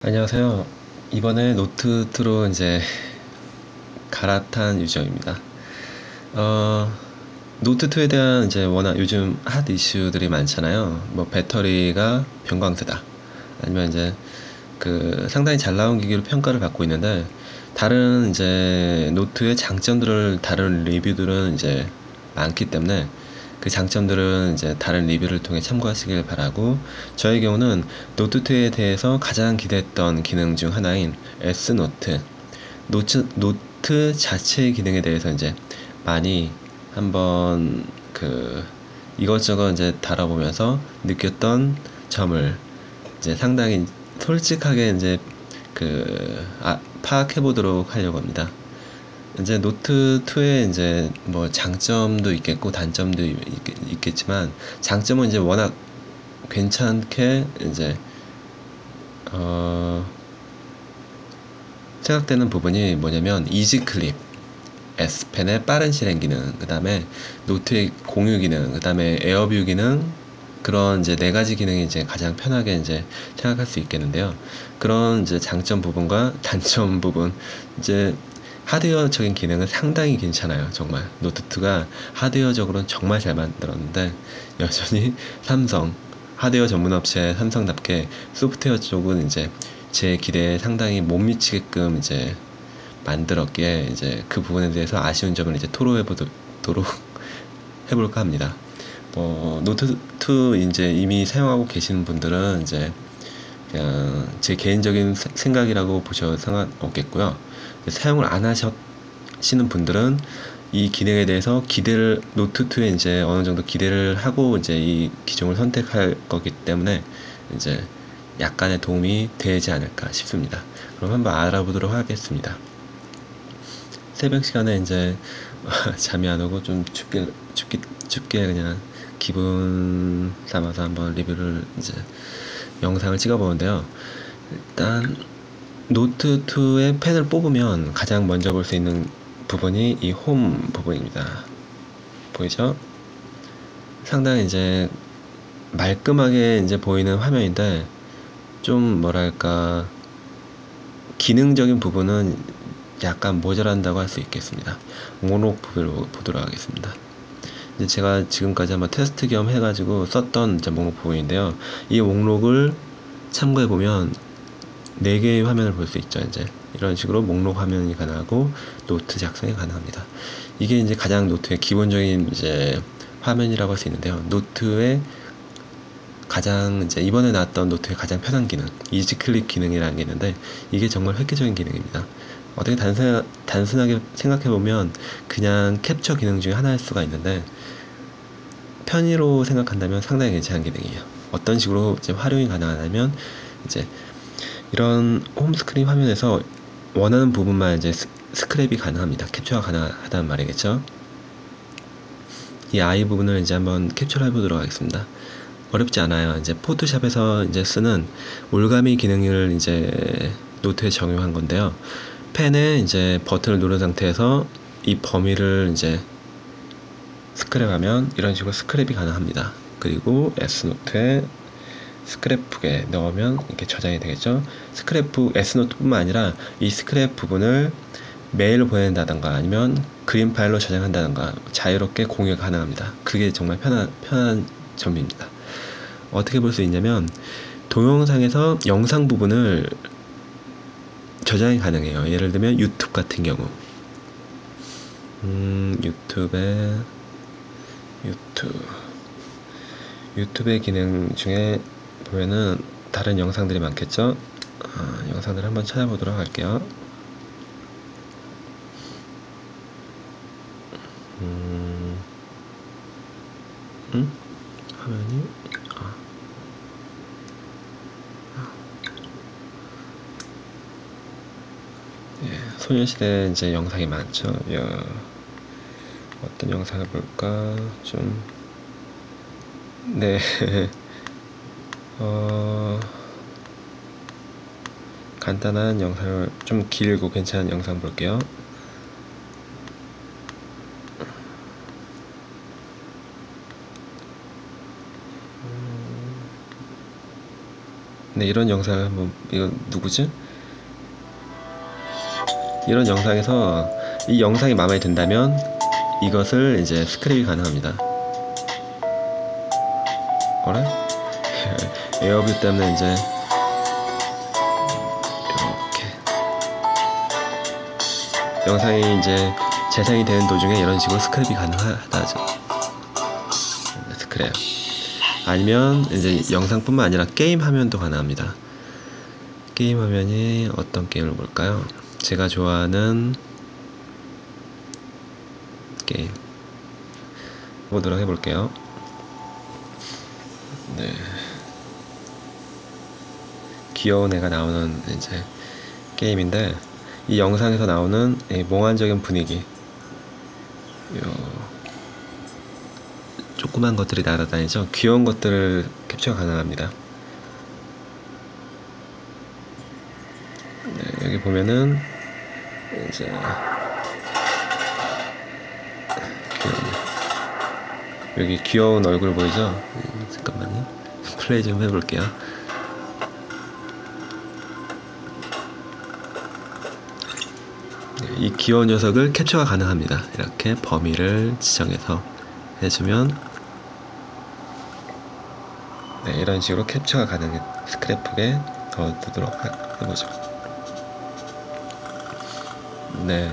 안녕하세요. 이번에 노트2로 이제 갈아탄 유저입니다. 어, 노트2에 대한 이제 워낙 요즘 핫 이슈들이 많잖아요. 뭐 배터리가 변광세다. 아니면 이제 그 상당히 잘 나온 기기로 평가를 받고 있는데, 다른 이제 노트의 장점들을 다룬 리뷰들은 이제 많기 때문에 그 장점들은 이제 다른 리뷰를 통해 참고하시길 바라고, 저의 경우는 노트2에 대해서 가장 기대했던 기능 중 하나인 S노트, 노트 자체의 기능에 대해서 이제 많이 한번 이것저것 이제 다뤄보면서 느꼈던 점을 이제 상당히 솔직하게 이제 파악해 보도록 하려고 합니다. 이제 노트2의 이제 뭐 장점도 있겠고 단점도 있겠지만, 장점은 이제 워낙 괜찮게 이제 생각되는 부분이 뭐냐면 이지 클립, S펜의 빠른 실행 기능, 그 다음에 노트의 공유 기능, 그 다음에 에어뷰 기능, 그런 이제 네 가지 기능이 이제 가장 편하게 이제 생각할 수 있겠는데요. 그런 이제 장점 부분과 단점 부분, 이제 하드웨어적인 기능은 상당히 괜찮아요. 정말 노트2가 하드웨어적으로는 정말 잘 만들었는데, 여전히 삼성 하드웨어 전문 업체 삼성답게 소프트웨어 쪽은 이제 제 기대에 상당히 못 미치게끔 이제 만들었기에, 이제 그 부분에 대해서 아쉬운 점을 이제 토로해 보도록 해볼까 합니다. 노트2 이제 이미 사용하고 계시는 분들은 이제 그냥 제 개인적인 생각이라고 보셔도 상관없겠고요. 사용을 안 하시는 분들은 이 기능에 대해서 노트2에 이제 어느 정도 기대를 하고 이제 이 기종을 선택할 거기 때문에 이제 약간의 도움이 되지 않을까 싶습니다. 그럼 한번 알아보도록 하겠습니다. 새벽 시간에 이제 잠이 안 오고 좀 춥게 그냥 기분 삼아서 한번 리뷰를 이제 영상을 찍어보는데요. 일단 노트2의 펜을 뽑으면 가장 먼저 볼 수 있는 부분이 이 홈 부분입니다. 보이죠? 상당히 이제 말끔하게 이제 보이는 화면인데, 좀 뭐랄까 기능적인 부분은 약간 모자란다고 할 수 있겠습니다. 목록 부분을 보도록 하겠습니다. 이제 제가 지금까지 한번 테스트 겸 해가지고 썼던 이제 목록 부분인데요. 이 목록을 참고해보면 4개의 화면을 볼 수 있죠. 이제 이런 식으로 목록 화면이 가능하고 노트 작성이 가능합니다. 이게 이제 가장 노트의 기본적인 이제 화면이라고 할 수 있는데요. 노트의 가장 이제 이번에 나왔던 노트의 가장 편한 기능, 이지 클릭 기능이라는 게 있는데, 이게 정말 획기적인 기능입니다. 어떻게 단순하게 생각해보면 그냥 캡처 기능 중에 하나일 수가 있는데, 편의로 생각한다면 상당히 괜찮은 기능이에요. 어떤 식으로 이제 활용이 가능하냐면, 이제 이런 홈스크린 화면에서 원하는 부분만 이제 스크랩이 가능합니다. 캡처가 가능하다는 말이겠죠. 이 아이 부분을 이제 한번 캡처를 해보도록 하겠습니다. 어렵지 않아요. 이제 포토샵에서 이제 쓰는 올가미 기능을 이제 노트에 적용한 건데요. 펜에 이제 버튼을 누른 상태에서 이 범위를 이제 스크랩하면 이런 식으로 스크랩이 가능합니다. 그리고 S노트에 스크랩북에 넣으면 이렇게 저장이 되겠죠. S노트뿐만 아니라 이 스크랩 부분을 메일로 보낸다던가 아니면 그림 파일로 저장한다던가 자유롭게 공유가 가능합니다. 그게 정말 편한 점입니다. 어떻게 볼 수 있냐면, 동영상에서 영상 부분을 저장이 가능해요. 예를 들면 유튜브 같은 경우, 유튜브의 기능 중에 보면은 다른 영상들이 많겠죠. 영상들을 한번 찾아보도록 할게요. 화면이 소녀시대 이제 영상이 많죠. 어떤 영상을 볼까? 좀, 네. 간단한 영상을, 좀 길고 괜찮은 영상 볼게요. 네, 이런 영상을 한번, 이거 누구지? 이런 영상에서 이 영상이 마음에 든다면 이것을 이제 스크립이 가능합니다. 어래? 에어뷰 때문에 이제 이렇게 영상이 이제 재생이 되는 도중에 이런 식으로 스크립이 가능하다죠. 스크랩. 아니면 이제 영상뿐만 아니라 게임 화면도 가능합니다. 게임 화면이 어떤 게임을 볼까요? 제가 좋아하는 게임 보도록 해볼게요. 네. 귀여운 애가 나오는 이제 게임인데, 이 영상에서 나오는 이 몽환적인 분위기, 조그만 것들이 날아다니죠. 귀여운 것들을 캡처가 가능합니다. 네, 여기 보면은 이제 여기 귀여운 얼굴 보이죠? 잠깐만요. 플레이 좀 해볼게요. 네, 이 귀여운 녀석을 캡처가 가능합니다. 이렇게 범위를 지정해서 해주면, 네, 이런 식으로 캡처가 가능해. 스크랩북에 넣어두도록 해보죠. 네.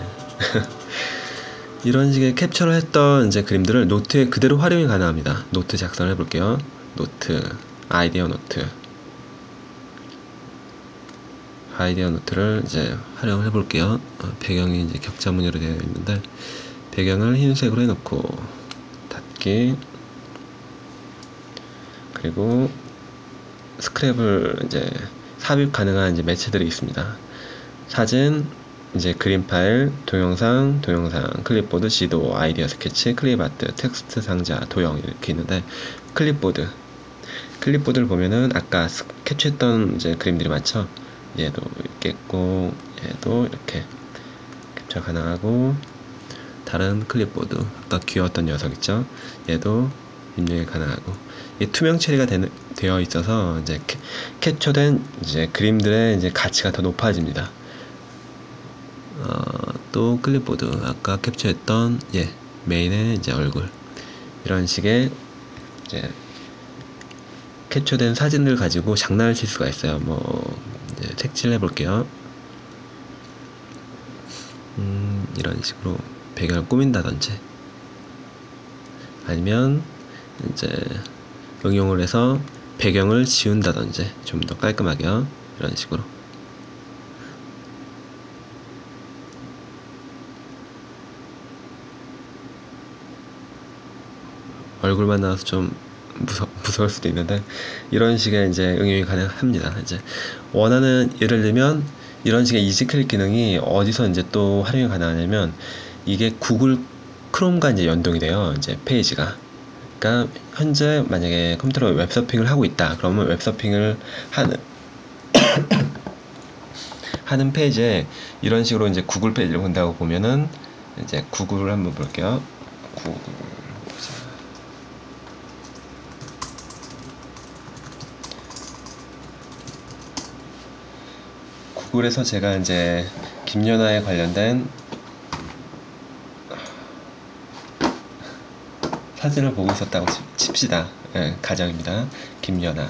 이런 식의 캡처를 했던 이제 그림들을 노트에 그대로 활용이 가능합니다. 노트 작성을 해볼게요. 노트, 아이디어 노트를 이제 활용을 해볼게요. 배경이 이제 격자무늬로 되어 있는데, 배경을 흰색으로 해놓고, 닫기, 그리고 스크랩을 이제 삽입 가능한 이제 매체들이 있습니다. 사진, 이제 그림 파일, 동영상, 클립보드, 지도, 아이디어 스케치, 클립아트, 텍스트 상자, 도형 이렇게 있는데, 클립보드를 보면은 아까 캡처했던 이제 그림들이 많죠. 얘도 이렇게 있고, 얘도 이렇게 캡처 가능하고, 다른 클립보드, 아까 귀여웠던 녀석 있죠. 얘도 입력이 가능하고, 이게 투명 처리가 되어 있어서 이제 캡처된 이제 그림들의 이제 가치가 더 높아집니다. 또 클립보드, 아까 캡처했던 메인의 이제 얼굴, 이런 식의 이제 캡처된 사진을 가지고 장난을 칠 수가 있어요. 뭐 이제 색칠해 볼게요. 이런 식으로 배경을 꾸민다든지, 아니면 이제 응용을 해서 배경을 지운다든지, 좀 더 깔끔하게요. 이런 식으로. 얼굴만 나와서 좀 무서울 수도 있는데, 이런 식의 이제 응용이 가능합니다. 이제 원하는, 예를 들면 이런 식의 이지 클릭 기능이 어디서 이제 또 활용이 가능하냐면, 이게 구글 크롬과 이제 연동이 돼요. 이제 페이지가. 그러니까 현재 만약에 컴퓨터로 웹서핑을 하고 있다. 그러면 웹서핑을 하는 페이지에 이런 식으로 이제 구글 페이지를 본다고 보면은, 이제 구글을 한번 볼게요. 구글 보자. 구글에서 제가 이제 김연아에 관련된 사진을 보고 있었다고 칩시다. 가정입니다. 김연아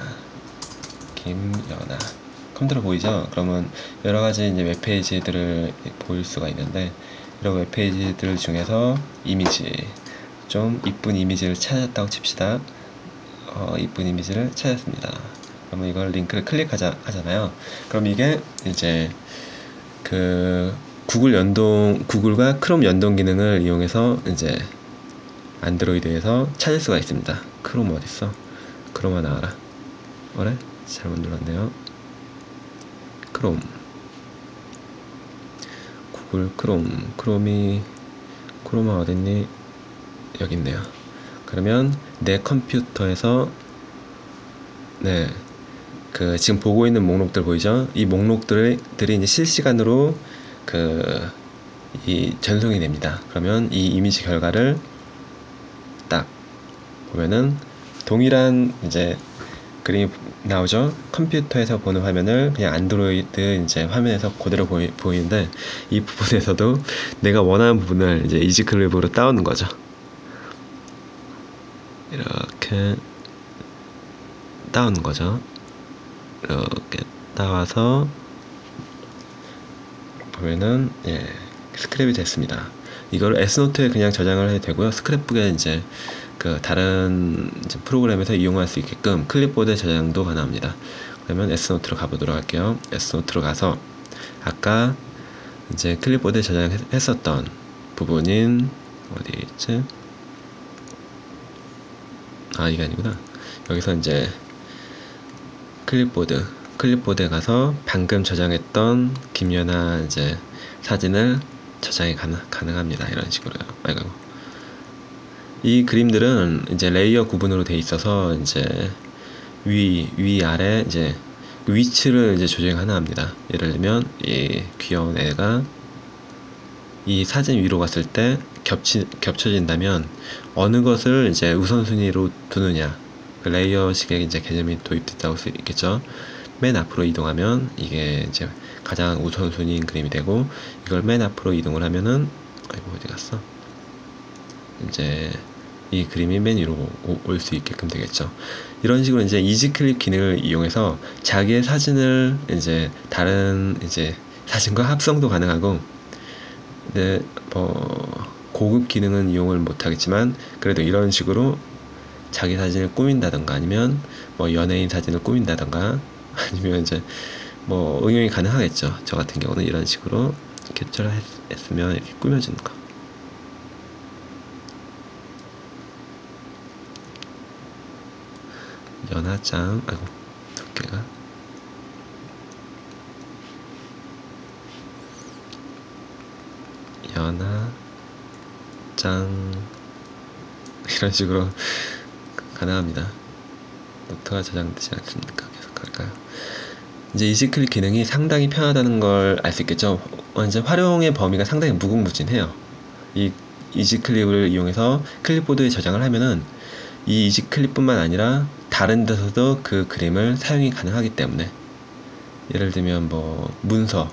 컴퓨터로 보이죠? 그러면 여러가지 이제 웹페이지들을 보일 수가 있는데, 이런 웹페이지들 중에서 이미지, 좀 이쁜 이미지를 찾았다고 칩시다. 이쁜 이미지를 찾았습니다. 그러면 이걸 링크를 클릭하잖아요. 그럼 이게 이제 그 구글과 크롬 연동 기능을 이용해서 이제 안드로이드에서 찾을 수가 있습니다. 크롬 어딨어? 크롬아 나와라. 그래? 잘못 눌렀네요. 구글 크롬아 어딨니? 여기 있네요. 그러면 내 컴퓨터에서 지금 보고 있는 목록들 보이죠? 이 목록들이 이제 실시간으로 이 전송이 됩니다. 그러면 이 이미지 결과를 딱 보면은 동일한 이제 그림이 나오죠. 컴퓨터에서 보는 화면을 그냥 안드로이드 이제 화면에서 그대로 보이는데, 이 부분에서도 내가 원하는 부분을 이제 이지클립으로 따오는 거죠. 이렇게 따오는 거죠. 이렇게 따와서 보면은 스크랩이 됐습니다. 이걸 S노트에 그냥 저장을 해도 되고요. 스크랩북에 이제 그 다른 이제 프로그램에서 이용할 수 있게끔 클립보드에 저장도 가능합니다. 그러면 S노트로 가보도록 할게요. S노트로 가서 아까 이제 클립보드에 저장했었던 부분인 어디 있지? 아, 이게 아니구나. 여기서 이제 클립보드에 가서 방금 저장했던 김연아 이제 사진을 저장이 가능합니다. 이런 식으로요. 아이고. 이 그림들은 이제 레이어 구분으로 돼 있어서 이제 위, 아래 이제 위치를 이제 조정 가능합니다. 예를 들면 이 귀여운 애가 이 사진 위로 갔을 때 겹쳐진다면 어느 것을 이제 우선순위로 두느냐, 그 레이어식의 이제 개념이 도입됐다고 할 수 있겠죠. 맨 앞으로 이동하면 이게 이제 가장 우선순위인 그림이 되고, 이걸 맨 앞으로 이동을 하면은 아이고 어디 갔어? 이제 이 그림이 맨 위로 올 수 있게끔 되겠죠. 이런 식으로 이제 이지클립 기능을 이용해서 자기의 사진을 이제 다른 이제 사진과 합성도 가능하고, 네, 뭐 고급 기능은 이용을 못하겠지만 그래도 이런 식으로 자기 사진을 꾸민다던가, 아니면 뭐 연예인 사진을 꾸민다던가, 아니면 이제 뭐 응용이 가능하겠죠. 저 같은 경우는 이런 식으로 캡처를 했으면 이렇게 꾸며주는 거. 연하장, 아이고 두께가 연하장 이런 식으로 가능합니다. 노트가 저장되지 않습니까? 계속 할까요? 이제 이지클립 기능이 상당히 편하다는 걸 알 수 있겠죠. 이제 활용의 범위가 상당히 무궁무진해요. 이 이지클립을 이용해서 클립보드에 저장을 하면은 이 이지클립뿐만 아니라 다른 데서도 그 그림을 사용이 가능하기 때문에, 예를 들면 뭐 문서,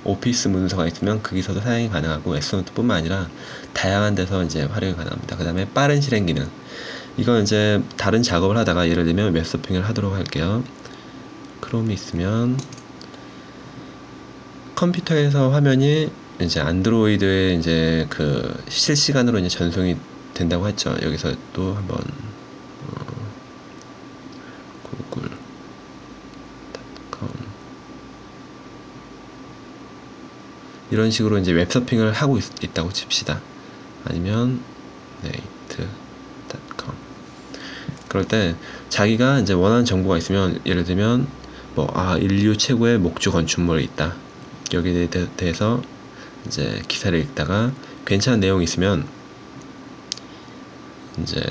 오피스 문서가 있으면 거기서도 사용이 가능하고, 엑스노트뿐만 아니라 다양한 데서 이제 활용이 가능합니다. 그 다음에 빠른 실행 기능, 이건 이제 다른 작업을 하다가 예를 들면 웹서핑을 하도록 할게요. 크롬이 있으면 컴퓨터에서 화면이 이제 안드로이드에 이제 그 실시간으로 이제 전송이 된다고 했죠. 여기서 또 한번 구글닷컴 이런 식으로 이제 웹서핑을 하고 있다고 칩시다. 아니면 네이트닷컴. 그럴 때 자기가 이제 원하는 정보가 있으면, 예를 들면 뭐 인류 최고의 목주 건축물이 있다, 여기에 대해서 이제 기사를 읽다가 괜찮은 내용이 있으면 이제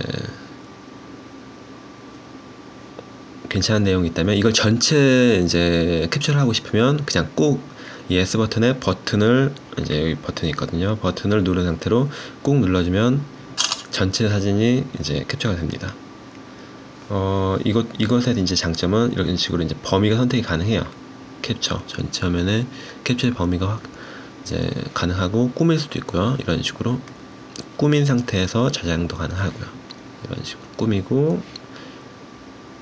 괜찮은 내용이 있다면 이걸 전체 이제 캡처를 하고 싶으면 그냥 꼭 이 S 버튼에 버튼을, 이제 여기 버튼이 있거든요. 버튼을 누른 상태로 꾹 눌러주면 전체 사진이 이제 캡처가 됩니다. 이것의 이제 장점은 이런 식으로 이제 범위가 선택이 가능해요. 캡처 전체 화면에 캡처의 범위가 이제 가능하고, 꾸밀 수도 있고요. 이런 식으로 꾸민 상태에서 저장도 가능하고요. 이런 식으로 꾸미고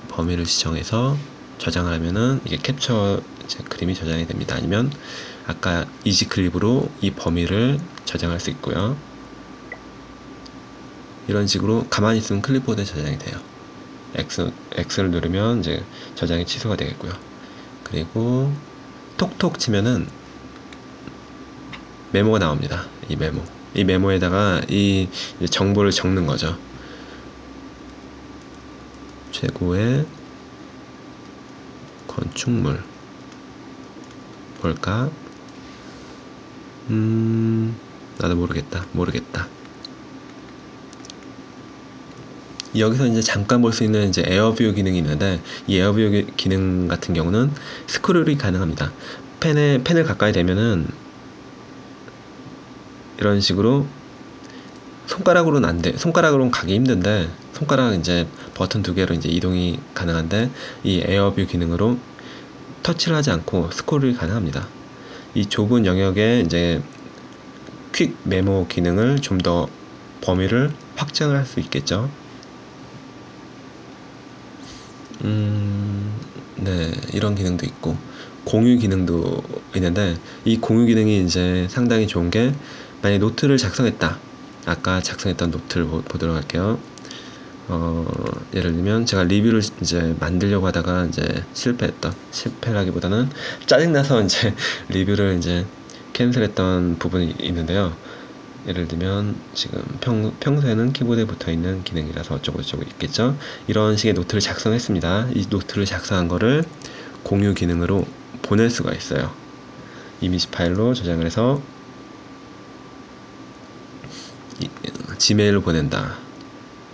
범위를 지정해서 저장을 하면은 이게 캡처 이제 그림이 저장이 됩니다. 아니면 아까 이지 클립으로 이 범위를 저장할 수 있고요. 이런 식으로 가만히 있으면 클립보드에 저장이 돼요. X를 누르면 이제 저장이 취소가 되겠고요. 그리고 톡톡 치면은 메모가 나옵니다. 이 메모에다가 이 정보를 적는 거죠. 최고의 건축물 뭘까? 나도 모르겠다. 여기서 이제 잠깐 볼 수 있는 이제 에어뷰 기능이 있는데, 이 에어뷰 기능 같은 경우는 스크롤이 가능합니다. 펜을 가까이 대면은 이런 식으로 손가락으로는 안 돼. 손가락으로는 가기 힘든데, 손가락 이제 버튼 두 개로 이제 이동이 가능한데, 이 에어뷰 기능으로 터치를 하지 않고 스크롤이 가능합니다. 이 좁은 영역에 이제 퀵 메모 기능을 좀 더 범위를 확장을 할 수 있겠죠. 네, 이런 기능도 있고, 공유 기능도 있는데, 이 공유 기능이 이제 상당히 좋은 게, 만약에 노트를 작성했다. 아까 작성했던 노트를 보도록 할게요. 예를 들면 제가 리뷰를 이제 만들려고 하다가 이제 실패라기보다는 짜증나서 이제 리뷰를 이제 캔슬했던 부분이 있는데요. 예를 들면 지금 평소에는 키보드에 붙어있는 기능이라서 어쩌고저쩌고 있겠죠. 이런 식의 노트를 작성했습니다. 이 노트를 작성한 거를 공유 기능으로 보낼 수가 있어요. 이미지 파일로 저장을 해서 지메일로 보낸다.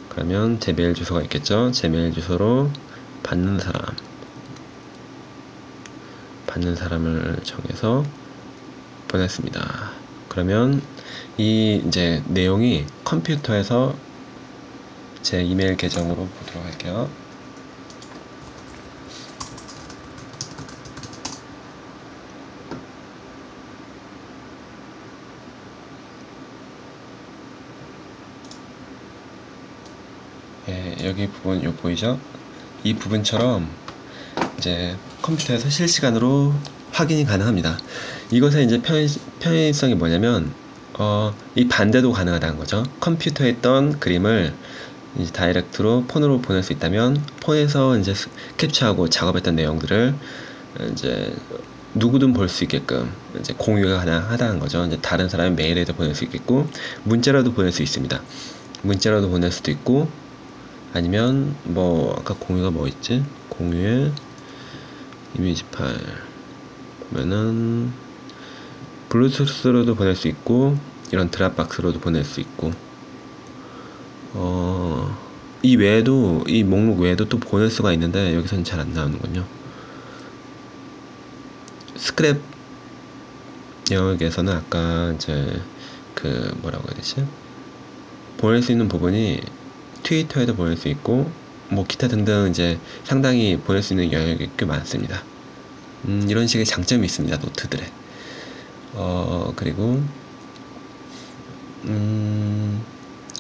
그러면 제 메일 주소가 있겠죠. 제 메일 주소로 받는 사람을 정해서 보냈습니다. 그러면 이 이제 내용이 컴퓨터에서 제 이메일 계정으로 보도록 할게요. 예, 여기 부분 요 보이죠? 이 부분처럼 이제 컴퓨터에서 실시간으로 확인이 가능합니다. 이것의 이제 편의성이 뭐냐면 이 반대도 가능하다는 거죠. 컴퓨터에 있던 그림을 이제 다이렉트로 폰으로 보낼 수 있다면 폰에서 이제 캡처하고 작업했던 내용들을 이제 누구든 볼 수 있게끔 이제 공유가 가능하다는 거죠. 이제 다른 사람의 메일에도 보낼 수 있겠고 문자라도 보낼 수 있습니다. 문자라도 보낼 수도 있고 아니면 뭐 아까 공유가 뭐 있지? 공유에 이미지 파일 보면은 블루투스로도 보낼 수 있고 이런 드랍박스로도 보낼 수 있고 이 외에도 이 목록 외에도 또 보낼 수가 있는데 여기서는 잘 안 나오는군요. 스크랩 영역에서는 아까 이제 그 뭐라고 해야 되지? 보낼 수 있는 부분이 트위터에도 보낼 수 있고 뭐 기타 등등 이제 상당히 보낼 수 있는 영역이 꽤 많습니다. 이런 식의 장점이 있습니다. 노트들에. 그리고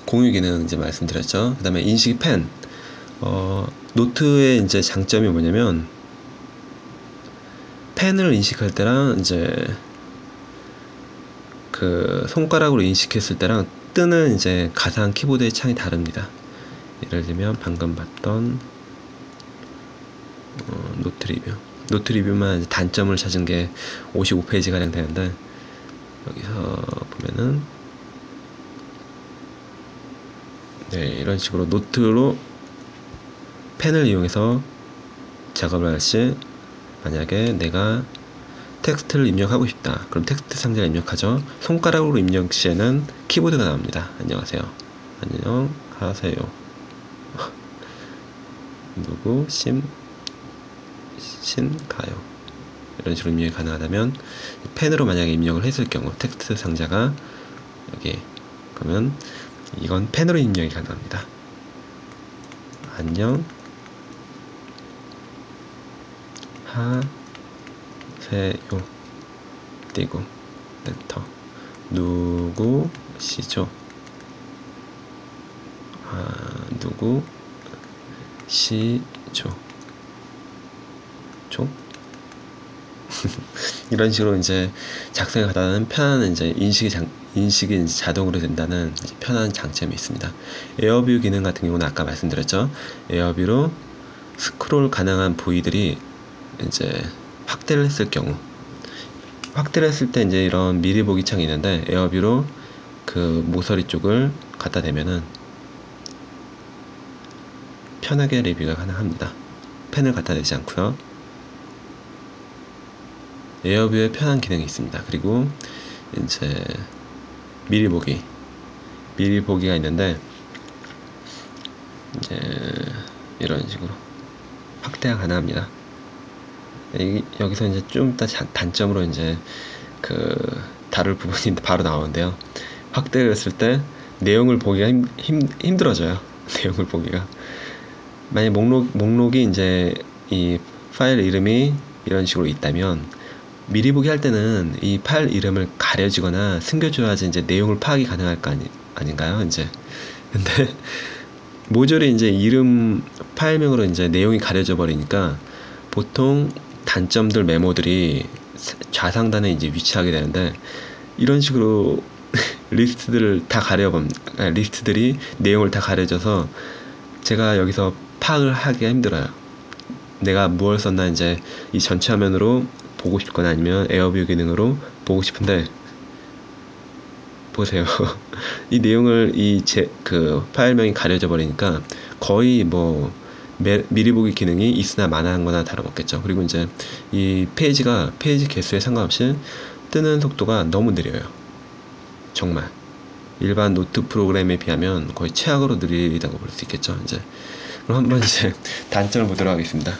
공유 기능 이제 말씀드렸죠. 그 다음에 인식 펜. 노트의 이제 장점이 뭐냐면 펜을 인식할 때랑 이제 그 손가락으로 인식했을 때랑 뜨는 이제 가상 키보드의 창이 다릅니다. 예를 들면 방금 봤던 노트 리뷰만 단점을 찾은 게 55페이지 가량 되는데 여기서 보면은 네, 이런 식으로 노트로 펜을 이용해서 작업을 할 시 만약에 내가 텍스트를 입력하고 싶다. 그럼 텍스트 상자를 입력하죠. 손가락으로 입력 시에는 키보드가 나옵니다. 안녕하세요. 안녕하세요. 누구 가요. 이런 식으로 입력이 가능하다면 펜으로 만약에 입력을 했을 경우 텍스트 상자가 여기 그러면 이건 펜으로 입력이 가능합니다. 안녕 하세요 띄고 엔터 누구시죠? 누구시죠? 이런 식으로 이제 작성에 가다는 편한 이제 인식이 이제 자동으로 된다는 이제 편한 장점이 있습니다. 에어뷰 기능 같은 경우는 아까 말씀드렸죠. 에어뷰로 스크롤 가능한 부위들이 이제 확대를 했을 때 이제 이런 미리 보기 창이 있는데 에어뷰로 그 모서리 쪽을 갖다 대면은 편하게 리뷰가 가능합니다. 펜을 갖다 대지 않고요. 에어뷰에 편한 기능이 있습니다. 그리고 이제 미리 보기가 있는데 이제 이런 식으로 확대가 가능합니다. 여기서 이제 좀 이따 단점으로 이제 그 다룰 부분이 바로 나오는데요. 확대를 했을 때 내용을 보기가 힘들어져요. 내용을 보기가. 만약 목록이 이제 이 파일 이름이 이런 식으로 있다면 미리 보기 할 때는 이 파일 이름을 가려지거나 숨겨줘야지 이제 내용을 파악이 가능할 거 아닌가요? 이제. 근데 모조리 이제 이름 파일명으로 이제 내용이 가려져 버리니까 보통 단점들 메모들이 좌상단에 이제 위치하게 되는데 이런 식으로 리스트들을 다 리스트들이 내용을 다 가려져서 제가 여기서 파악을 하기가 힘들어요. 내가 무엇을 썼나 이제 이 전체 화면으로 보고 싶거나 아니면 에어뷰 기능으로 보고 싶은데 보세요. 이 내용을 그 파일명이 가려져 버리니까 거의 뭐 미리 보기 기능이 있으나 마나한 거나 다름없겠죠. 그리고 이제 이 페이지 개수에 상관없이 뜨는 속도가 너무 느려요. 정말 일반 노트 프로그램에 비하면 거의 최악으로 느리다고 볼 수 있겠죠. 이제 그럼 한번 이제 단점을 보도록 하겠습니다.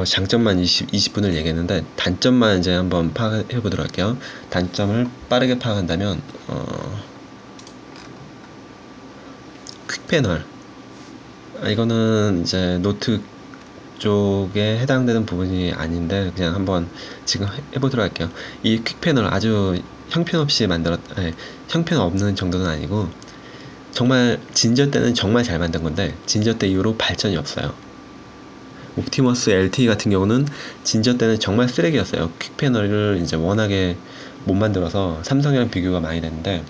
장점만 20분을 얘기했는데 단점만 이제 한번 파악해 보도록 할게요. 단점을 빠르게 파악한다면 퀵 패널, 이거는 이제 노트 쪽에 해당되는 부분이 아닌데 그냥 한번 지금 해보도록 할게요. 이 퀵 패널 아주 형편없이 형편없는 정도는 아니고 정말 진저 때는 정말 잘 만든 건데 진저 때 이후로 발전이 없어요. 옵티머스 LTE 같은 경우는 진저 때는 정말 쓰레기였어요. 퀵 패널을 이제 워낙에 못 만들어서 삼성이랑 비교가 많이 됐는데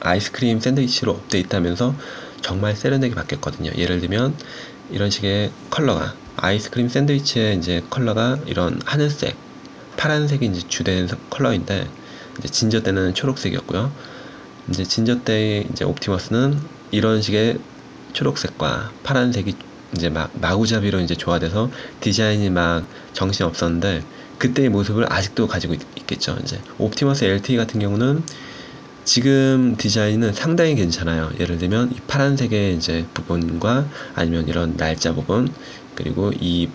아이스크림 샌드위치로 업데이트하면서 정말 세련되게 바뀌었거든요. 예를 들면 이런 식의 컬러가 아이스크림 샌드위치의 이제 컬러가 이런 하늘색, 파란색이 이제 주된 컬러인데 이제 진저 때는 초록색이었고요. 이제 진저 때의 이제 옵티머스는 이런 식의 초록색과 파란색이 이제 마구잡이로 이제 조화돼서 디자인이 막 정신 없었는데 그때의 모습을 아직도 가지고 있겠죠. 이제 옵티머스 LTE 같은 경우는 지금 디자인은 상당히 괜찮아요. 예를 들면 이 파란색의 이제 부분과 아니면 이런 날짜 부분, 그리고 이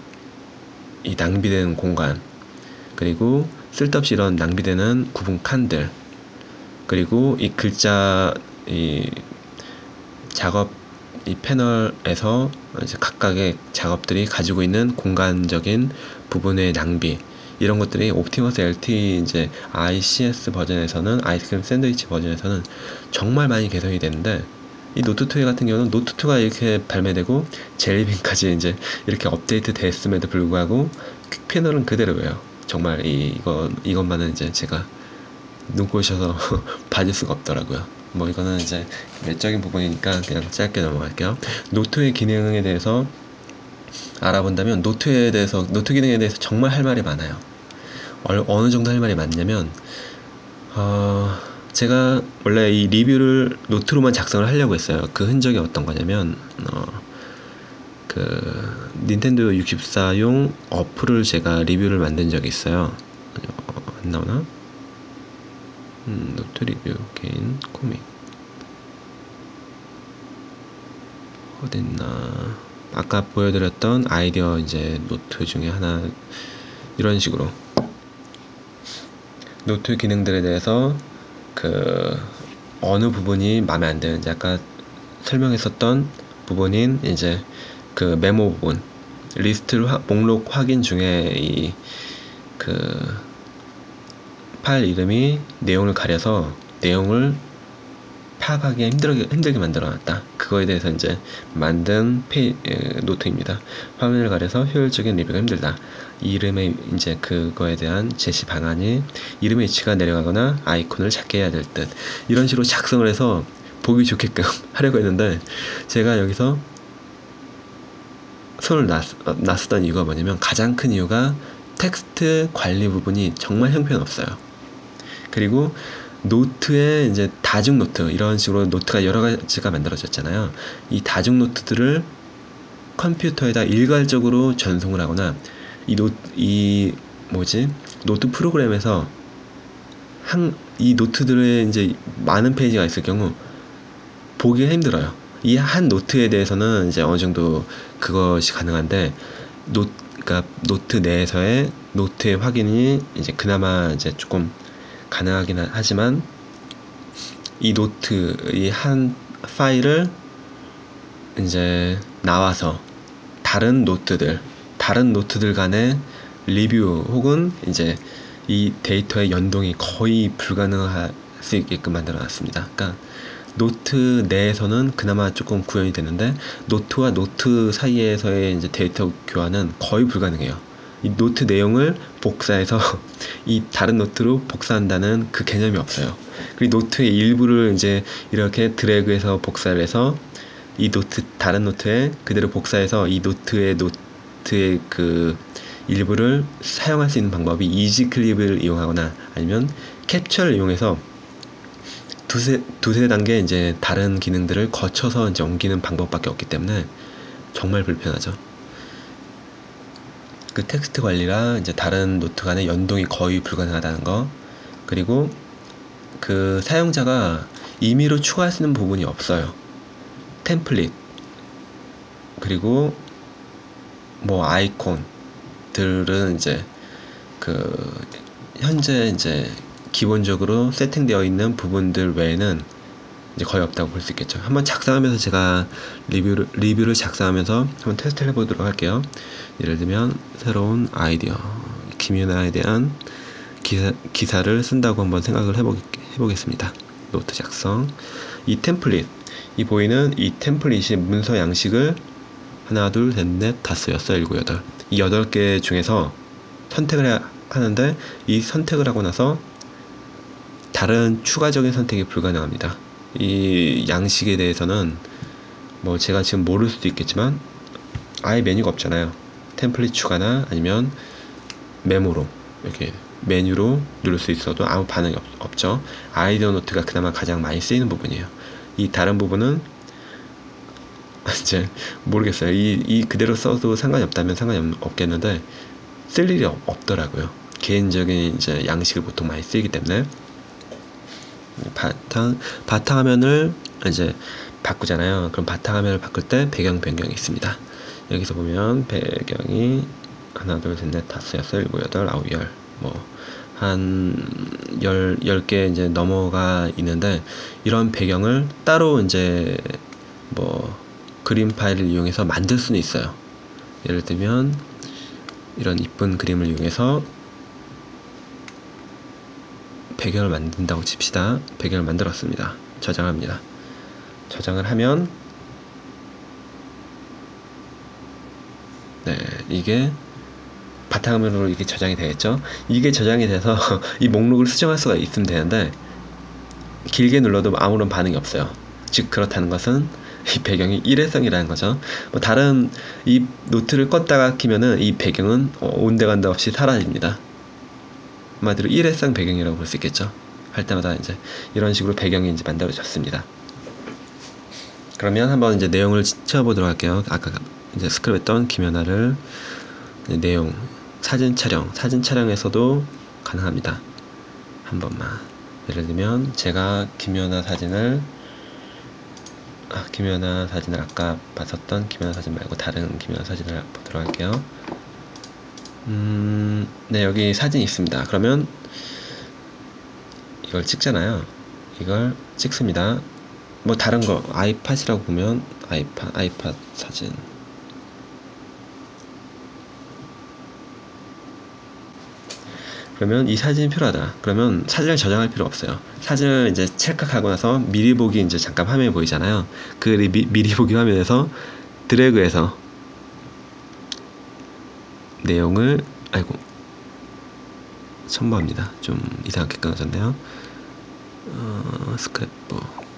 낭비되는 공간, 그리고 쓸데없이 이런 낭비되는 구분 칸들, 그리고 이 글자 이 작업 이 패널에서 이제 각각의 작업들이 가지고 있는 공간적인 부분의 낭비, 이런 것들이 옵티머스 LT 이제 ICS 버전에서는 아이스크림 샌드위치 버전에서는 정말 많이 개선이 되는데 이 노트2 같은 경우는 노트2가 이렇게 발매되고 젤리빈까지 이제 이렇게 업데이트 됐음에도 불구하고 퀵 패널은 그대로예요. 정말 이것만은 이제 제가 눈꼴셔서 봐줄 수가 없더라고요. 뭐 이거는 이제 외적인 부분이니까 그냥 짧게 넘어갈게요. 노트의 기능에 대해서 알아본다면 노트 기능에 대해서 정말 할 말이 많아요. 어느 정도 할 말이 많냐면 제가 원래 이 리뷰를 노트로만 작성을 하려고 했어요. 그 흔적이 어떤 거냐면 그 닌텐도 64용 어플을 제가 리뷰를 만든 적이 있어요. 안 나오나? 노트 리뷰 개인 코믹 어딨나? 아까 보여드렸던 아이디어 이제 노트 중에 하나, 이런 식으로 노트 기능들에 대해서 그 어느 부분이 마음에 안 드는지 아까 설명했었던 부분인 이제 그 메모 부분, 목록 확인 중에 이 그 파일 이름이 내용을 가려서 내용을 파악하기 힘들게 만들어놨다. 그거에 대해서 이제 만든 노트입니다. 화면을 가려서 효율적인 리뷰가 힘들다. 이 이름의 이제 그거에 대한 제시 방안이 이름의 위치가 내려가거나 아이콘을 작게 해야 될 듯, 이런 식으로 작성을 해서 보기 좋게끔 하려고 했는데 제가 여기서 손을 놨었던 이유가 뭐냐면 가장 큰 이유가 텍스트 관리 부분이 정말 형편없어요. 그리고 노트에 이제 다중 노트, 이런 식으로 노트가 여러 가지가 만들어졌잖아요. 이 다중 노트들을 컴퓨터에다 일괄적으로 전송을 하거나 노트 프로그램에서 이 노트들의 이제 많은 페이지가 있을 경우 보기가 힘들어요. 이 한 노트에 대해서는 이제 어느 정도 그것이 가능한데 그러니까 노트 내에서의 노트의 확인이 이제 그나마 이제 조금 가능하긴 하지만 이 노트, 이 한 파일을 이제 나와서 다른 노트들 간의 리뷰 혹은 이제 이 데이터의 연동이 거의 불가능할 수 있게끔 만들어 놨습니다. 그러니까 노트 내에서는 그나마 조금 구현이 되는데 노트와 노트 사이에서의 이제 데이터 교환은 거의 불가능해요. 이 노트 내용을 복사해서 이 다른 노트로 복사한다는 그 개념이 없어요. 그리고 노트의 일부를 이제 이렇게 드래그해서 복사를 해서 이 노트 다른 노트에 그대로 복사해서 이 노트의 그 일부를 사용할 수 있는 방법이 이지 클립을 이용하거나 아니면 캡처를 이용해서 두세 단계 이제 다른 기능들을 거쳐서 이제 옮기는 방법밖에 없기 때문에 정말 불편하죠. 그 텍스트 관리랑 이제 다른 노트 간의 연동이 거의 불가능하다는 거, 그리고 그 사용자가 임의로 추가할 수 있는 부분이 없어요. 템플릿, 그리고 뭐 아이콘들은 이제 그 현재 이제 기본적으로 세팅되어 있는 부분들 외에는 이제 거의 없다고 볼 수 있겠죠. 한번 작성하면서 제가 리뷰를 작성하면서 한번 테스트를 해보도록 할게요. 예를 들면 새로운 아이디어, 김윤아에 대한 기사를 쓴다고 한번 생각을 해보겠습니다. 노트 작성. 이 템플릿, 이 보이는 이 템플릿이 문서 양식을 하나, 둘, 셋, 넷, 다섯, 여섯, 일곱, 여덟, 이 8개 중에서 선택을 하는데 이 선택을 하고 나서 다른 추가적인 선택이 불가능합니다. 이 양식에 대해서는 뭐 제가 지금 모를 수도 있겠지만 아예 메뉴가 없잖아요. 템플릿 추가나 아니면 메모로 이렇게 메뉴로 누를 수 있어도 아무 반응이 없죠. 아이디어 노트가 그나마 가장 많이 쓰이는 부분이에요. 이 다른 부분은 이제 모르겠어요. 이 그대로 써도 상관이 없다면 상관이 없겠는데 쓸 일이 없더라고요. 개인적인 이제 양식을 보통 많이 쓰이기 때문에 바탕화면을 이제 바꾸잖아요. 그럼 바탕화면을 바꿀 때 배경 변경이 있습니다. 여기서 보면 배경이 하나, 둘, 셋, 넷, 다섯, 여섯, 일곱, 여덟, 아홉, 열, 뭐 한 10개 이제 넘어가 있는데 이런 배경을 따로 이제 뭐 그림 파일을 이용해서 만들 수는 있어요. 예를 들면 이런 이쁜 그림을 이용해서 배경을 만든다고 칩시다. 배경을 만들었습니다. 저장합니다. 저장을 하면 네, 이게 바탕화면으로 이게 저장이 되겠죠. 이게 저장이 돼서 이 목록을 수정할 수가 있으면 되는데 길게 눌러도 아무런 반응이 없어요. 즉 그렇다는 것은 이 배경이 일회성이라는 거죠. 뭐 다른 이 노트를 껐다가 키면은 이 배경은 온데간데 없이 사라집니다. 한마디로 일회성 배경이라고 볼 수 있겠죠. 할 때마다 이제 이런 식으로 배경이 이제 만들어졌습니다. 그러면 한번 이제 내용을 채워보도록 할게요. 아까 이제 스크립했던 김연아를 내용, 사진 촬영에서도 가능합니다. 한 번만. 예를 들면 제가 김연아 사진을 아까 봤었던 김연아 사진 말고 다른 김연아 사진을 보도록 할게요. 네, 여기 사진이 있습니다. 그러면 이걸 찍잖아요. 이걸 찍습니다. 뭐 다른 거 아이팟이라고 보면 아이팟 사진, 그러면 이 사진이 필요하다. 그러면 사진을 저장할 필요 없어요. 사진을 이제 찰칵하고 나서 미리 보기 이제 잠깐 화면이 보이잖아요. 그 미리 보기 화면에서 드래그해서 내용을 첨부합니다. 좀 이상하게 끊어졌네요. 스크랩북,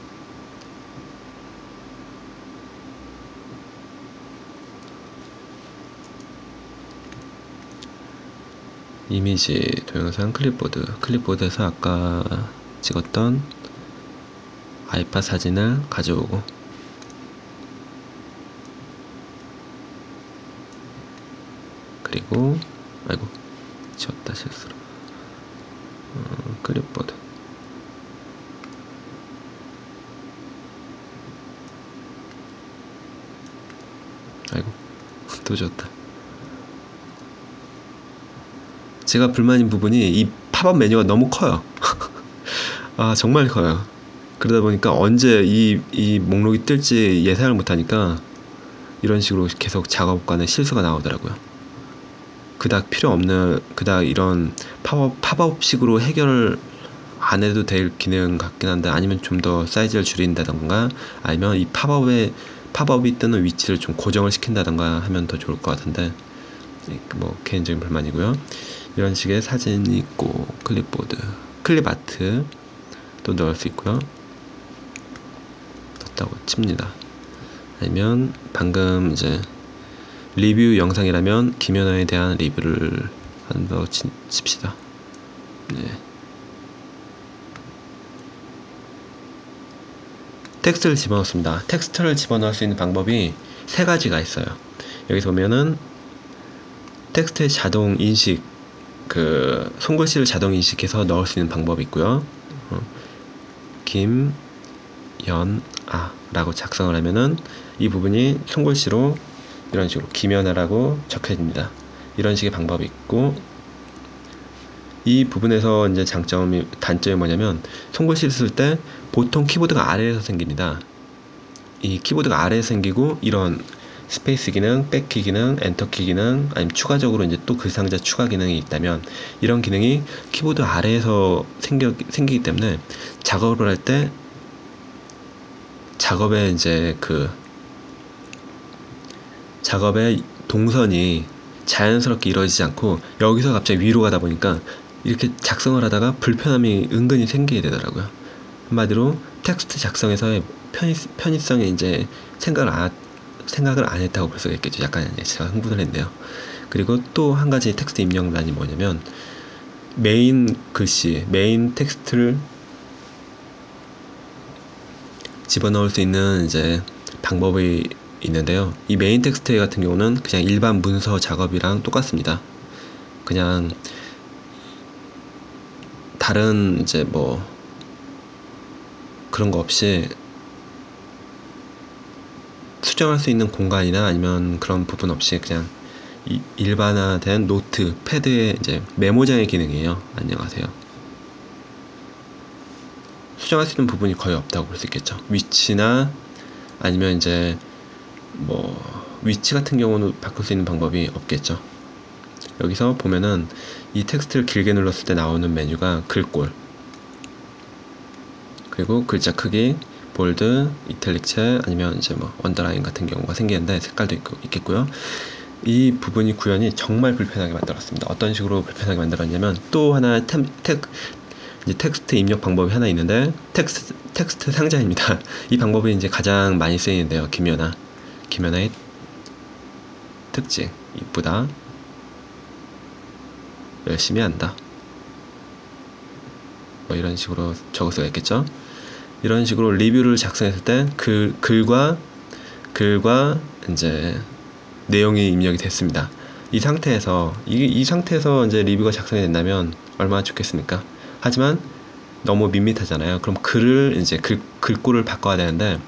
이미지, 동영상, 클립보드에서 아까 찍었던 아이팟 사진을 가져오고, 그리고 지웠다 실수로. 클립보드, 또 지웠다. 제가 불만인 부분이 이 팝업 메뉴가 너무 커요. 아, 정말 커요. 그러다 보니까 언제 이 목록이 뜰지 예상을 못하니까 이런 식으로 계속 작업간에 실수가 나오더라고요. 그닥 이런 팝업식으로 해결을 안 해도 될 기능 같긴 한데, 아니면 좀 더 사이즈를 줄인다던가, 아니면 이 팝업이 뜨는 위치를 좀 고정을 시킨다던가 하면 더 좋을 것 같은데, 뭐 개인적인 불만이고요. 이런 식의 사진이 있고, 클립보드, 클립 아트 또 넣을 수 있고요. 넣었다고 칩니다. 아니면 방금 이제 리뷰 영상이라면 김연아에 대한 리뷰를 한다고 칩시다. 네. 텍스트를 집어넣습니다. 텍스트를 집어넣을 수 있는 방법이 세 가지가 있어요. 여기서 보면은 텍스트의 자동 인식, 손글씨를 자동 인식해서 넣을 수 있는 방법이 있고요. 김연아라고 작성을 하면은 이 부분이 손글씨로 이런 식으로 김연아라고 적혀집니다. 이런 식의 방법이 있고, 이 부분에서 이제 단점이 뭐냐면, 손글씨를 쓸 때 보통 키보드가 아래에서 생깁니다. 이 키보드가 아래에 생기고, 이런 스페이스 기능, 백키 기능, 엔터키 기능, 아니면 추가적으로 이제 또 그 상자 추가 기능이 있다면, 이런 기능이 키보드 아래에서 생기기 때문에 작업을 할 때 작업의 동선이 자연스럽게 이루어지지 않고, 여기서 갑자기 위로 가다 보니까 이렇게 작성을 하다가 불편함이 은근히 생기게 되더라고요. 한마디로 텍스트 작성에서의 편의성에 이제 생각을 안 했다고 볼 수가 있겠죠. 약간 제가 흥분을 했네요. 그리고 또 한 가지 텍스트 입력란이 뭐냐면, 메인 텍스트를 집어넣을 수 있는 이제 방법이 있는데요. 이 메인 텍스트 같은 경우는 그냥 일반 문서 작업이랑 똑같습니다. 그냥 다른 이제 뭐 그런 거 없이 수정할 수 있는 공간이나 아니면 그런 부분 없이 그냥 일반화된 노트, 패드의 이제 메모장의 기능이에요. 안녕하세요. 수정할 수 있는 부분이 거의 없다고 볼 수 있겠죠. 위치나 아니면 이제 뭐 위치 같은 경우는 바꿀 수 있는 방법이 없겠죠. 여기서 보면은 이 텍스트를 길게 눌렀을 때 나오는 메뉴가 글꼴, 그리고 글자 크기, 볼드, 이탈릭체, 아니면 이제 뭐 언더라인 같은 경우가 생기는데 색깔도 있겠고요. 이 부분이 구현이 정말 불편하게 만들었습니다. 어떤 식으로 불편하게 만들었냐면, 또 하나 이제 텍스트 입력 방법이 하나 있는데, 텍스트 상자입니다. 이 방법이 이제 가장 많이 쓰이는데요. 김연아의 특징, 이쁘다, 열심히 한다, 뭐 이런 식으로 적을 수가 있겠죠. 이런 식으로 리뷰를 작성했을 때 글과 이제 내용이 입력이 됐습니다. 이 상태에서 이제 리뷰가 작성이 된다면 얼마나 좋겠습니까? 하지만 너무 밋밋하잖아요. 그럼 글을 이제 글꼴을 바꿔야 되는데,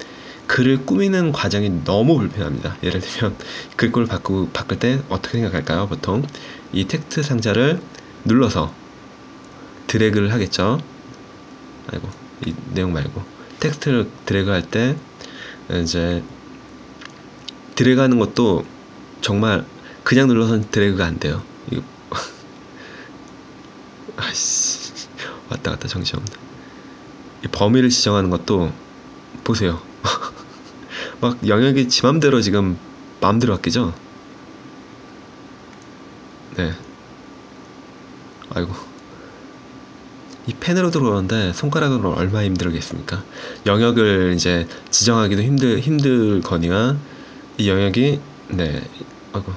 글을 꾸미는 과정이 너무 불편합니다. 예를 들면 글꼴을 바꿀 때 어떻게 생각할까요? 보통 이 텍스트 상자를 눌러서 드래그를 하겠죠. 아이고, 이 내용 말고 텍스트를 드래그 할 때 이제 드래그 하는 것도 정말 그냥 눌러서는 드래그가 안 돼요. 이거 아이씨, 왔다 갔다 정신없네. 이 범위를 지정하는 것도 보세요. 막 영역이 지 맘대로 지금 마음대로 바뀌죠? 네. 아이고. 이 펜으로 들어오는데 손가락으로 얼마나 힘들겠습니까? 영역을 이제 지정하기도 힘들거니와, 이 영역이, 네, 아이고,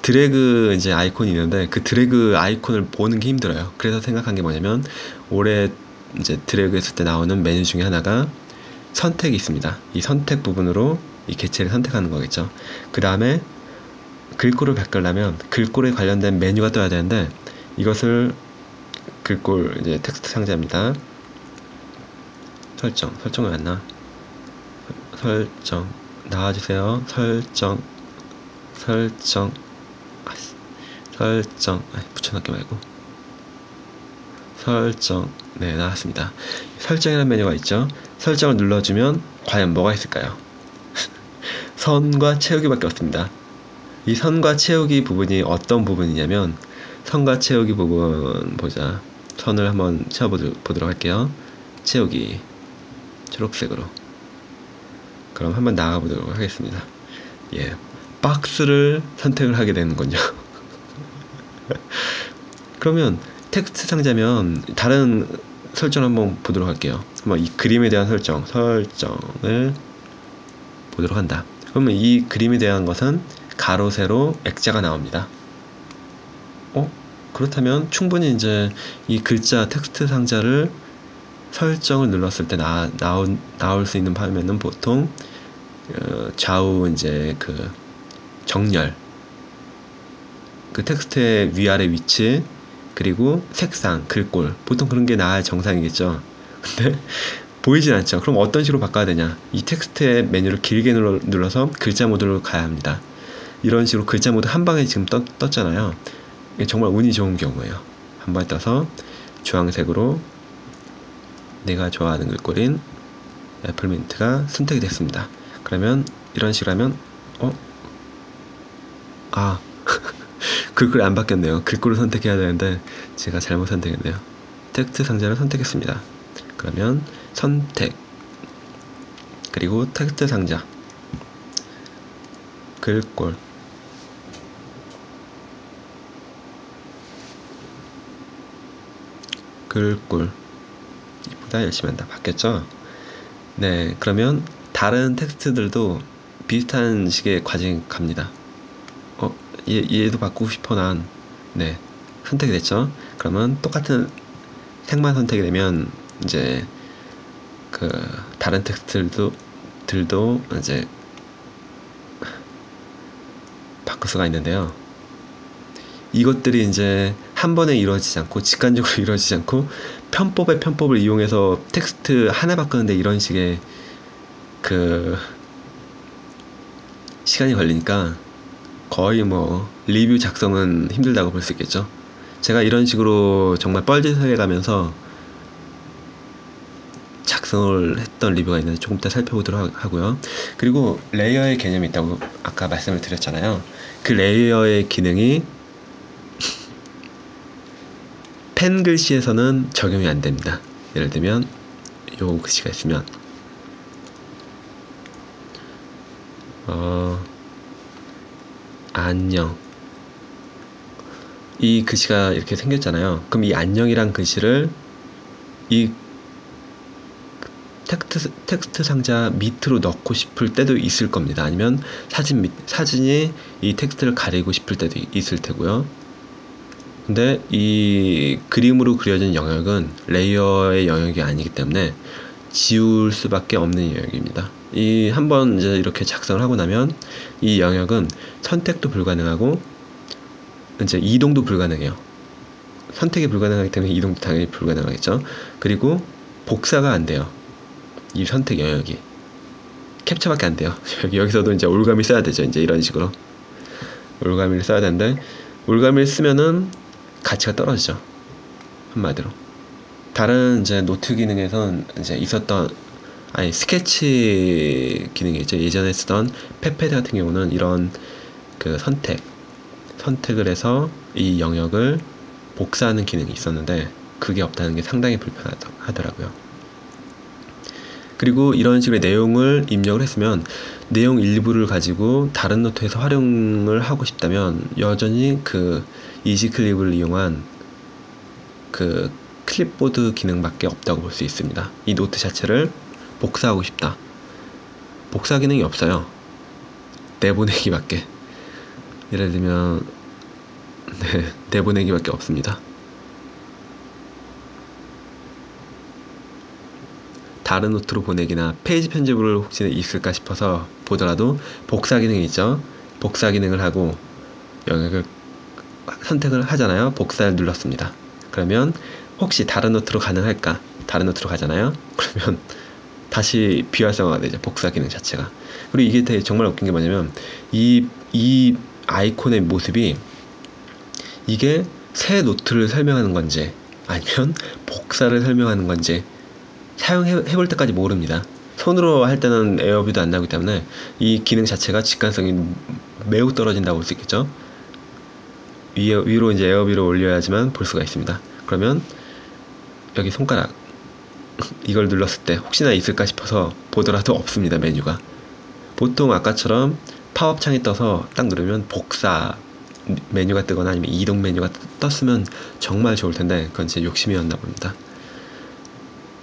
드래그 이제 아이콘이 있는데 그 드래그 아이콘을 보는 게 힘들어요. 그래서 생각한 게 뭐냐면, 올해 이제 드래그 했을 때 나오는 메뉴 중에 하나가 선택이 있습니다. 이 선택 부분으로 이 개체를 선택하는 거겠죠. 그 다음에 글꼴을 바꾸려면 글꼴에 관련된 메뉴가 떠야 되는데, 이것을 글꼴 이제 텍스트 상자입니다. 설정이 안 나. 설정 나와주세요. 설정 붙여넣기 말고 설정. 네, 나왔습니다. 설정이라는 메뉴가 있죠. 설정을 눌러주면 과연 뭐가 있을까요? 선과 채우기밖에 없습니다. 이 선과 채우기 부분이 어떤 부분이냐면, 선과 채우기 부분 보자. 선을 한번 채워보도록 할게요. 채우기 초록색으로. 그럼 한번 나가보도록 하겠습니다. 예, 박스를 선택을 하게 되는군요. 그러면 텍스트 상자면 다른 설정 한번 보도록 할게요. 한번 이 그림에 대한 설정을 보도록 한다. 그러면 이 그림에 대한 것은 가로, 세로, 액자가 나옵니다. 그렇다면 충분히 이제 이 글자 텍스트 상자를 설정을 눌렀을 때 나올 수 있는 화면은 보통 좌우 이제 그 정렬, 그 텍스트의 위아래 위치, 그리고 색상, 글꼴, 보통 그런 게 나와야 정상이겠죠. 근데 보이진 않죠. 그럼 어떤 식으로 바꿔야 되냐? 이 텍스트의 메뉴를 길게 눌러서 글자 모드로 가야 합니다. 이런 식으로 글자 모드 한 방에 지금 떴잖아요. 이게 정말 운이 좋은 경우예요. 한 방에 떠서 주황색으로 내가 좋아하는 글꼴인 애플민트가 선택이 됐습니다. 그러면 이런 식으로 하면 글꼴이 안 바뀌었네요. 글꼴을 선택해야 되는데 제가 잘못 선택했네요. 텍스트 상자를 선택했습니다. 그러면 선택, 그리고 텍스트 상자, 글꼴, 이쁘다, 열심히 한다. 바뀌었죠? 네, 그러면 다른 텍스트들도 비슷한 식의 과정이 갑니다. 얘도 바꾸고 싶어 난. 네, 선택이 됐죠? 그러면 똑같은 색만 선택이 되면 이제 그 다른 텍스트들도 이제 바꿀 수가 있는데요. 이것들이 이제 한 번에 이루어지지 않고, 직관적으로 이루어지지 않고, 편법을 이용해서 텍스트 하나 바꾸는데 이런 식의 그 시간이 걸리니까 거의 뭐 리뷰 작성은 힘들다고 볼 수 있겠죠. 제가 이런 식으로 정말 뻘짓을 해가면서 작성을 했던 리뷰가 있는데 조금 이따 살펴보도록 하고요. 그리고 레이어의 개념이 있다고 아까 말씀을 드렸잖아요. 그 레이어의 기능이 펜 글씨에서는 적용이 안 됩니다. 예를 들면 요 글씨가 있으면 안녕, 이 글씨가 이렇게 생겼잖아요. 그럼 이 안녕이란 글씨를 이 텍스트 상자 밑으로 넣고 싶을 때도 있을 겁니다. 아니면 사진이 이 텍스트를 가리고 싶을 때도 있을 테고요. 근데 이 그림으로 그려진 영역은 레이어의 영역이 아니기 때문에 지울 수밖에 없는 영역입니다. 이 한번 이제 이렇게 작성을 하고 나면 이 영역은 선택도 불가능하고 이제 이동도 불가능해요. 선택이 불가능하기 때문에 이동도 당연히 불가능하겠죠. 그리고 복사가 안 돼요. 이 선택 영역이 캡처밖에 안 돼요. 여기서도 이제 올가미 써야 되죠. 이제 이런 식으로 올가미를 써야 되는데, 올가미를 쓰면은 가치가 떨어지죠. 한마디로. 다른 이제 노트 기능에선 이제 스케치 기능이 있죠. 예전에 쓰던 펫패드 같은 경우는 이런 그 선택을 해서 이 영역을 복사하는 기능이 있었는데 그게 없다는 게 상당히 불편하더라고요. 그리고 이런 식의 내용을 입력을 했으면 내용 일부를 가지고 다른 노트에서 활용을 하고 싶다면 여전히 그 이지클립을 이용한 그 클립보드 기능밖에 없다고 볼 수 있습니다. 이 노트 자체를 복사하고 싶다. 복사 기능이 없어요. 내보내기밖에. 예를 들면 내보내기밖에 없습니다. 다른 노트로 보내기나 페이지 편집을 혹시 있을까 싶어서 보더라도 복사 기능이 있죠. 복사 기능을 하고 영역을 선택을 하잖아요. 복사를 눌렀습니다. 그러면 혹시 다른 노트로 가능할까? 다른 노트로 가잖아요. 그러면 다시 비활성화가 되죠. 복사 기능 자체가. 그리고 이게 되게 정말 웃긴 게 뭐냐면 이 아이콘의 모습이 이게 새 노트를 설명하는 건지 아니면 복사를 설명하는 건지 사용해볼 때까지 모릅니다. 손으로 할 때는 에어뷰도 안 나오기 때문에 이 기능 자체가 직관성이 매우 떨어진다고 볼 수 있겠죠. 위로 이제 에어뷰를 올려야지만 볼 수가 있습니다. 그러면 여기 손가락 이걸 눌렀을 때 혹시나 있을까 싶어서 보더라도 없습니다. 메뉴가. 보통 아까처럼 팝업 창이 떠서 딱 누르면 복사 메뉴가 뜨거나 아니면 이동 메뉴가 떴으면 정말 좋을 텐데 그건 제 욕심이었나 봅니다.